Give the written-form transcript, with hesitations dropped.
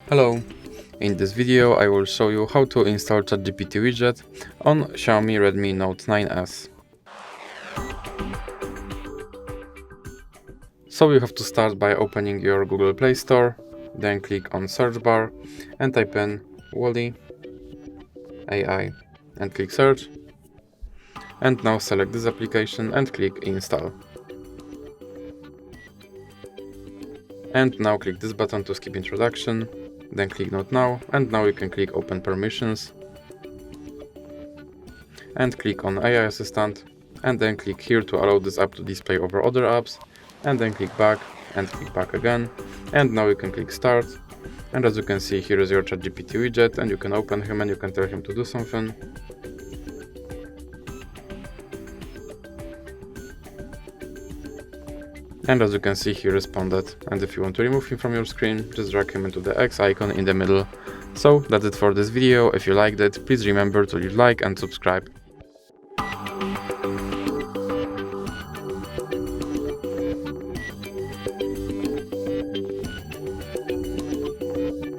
Hello! In this video I will show you how to install ChatGPT Widget on Xiaomi Redmi Note 9s. So you have to start by opening your Google Play Store, then click on search bar and type in Wally AI and click search. And now select this application and click install. And now click this button to skip introduction, then click not now, and now you can click open permissions and click on AI assistant, and then click here to allow this app to display over other apps, and then click back and click back again, and now you can click start. And as you can see, here is your ChatGPT widget, and you can open him and you can tell him to do something. And as you can see, he responded. And if you want to remove him from your screen, just drag him into the X icon in the middle. So that's it for this video. If you liked it, please remember to leave a like and subscribe.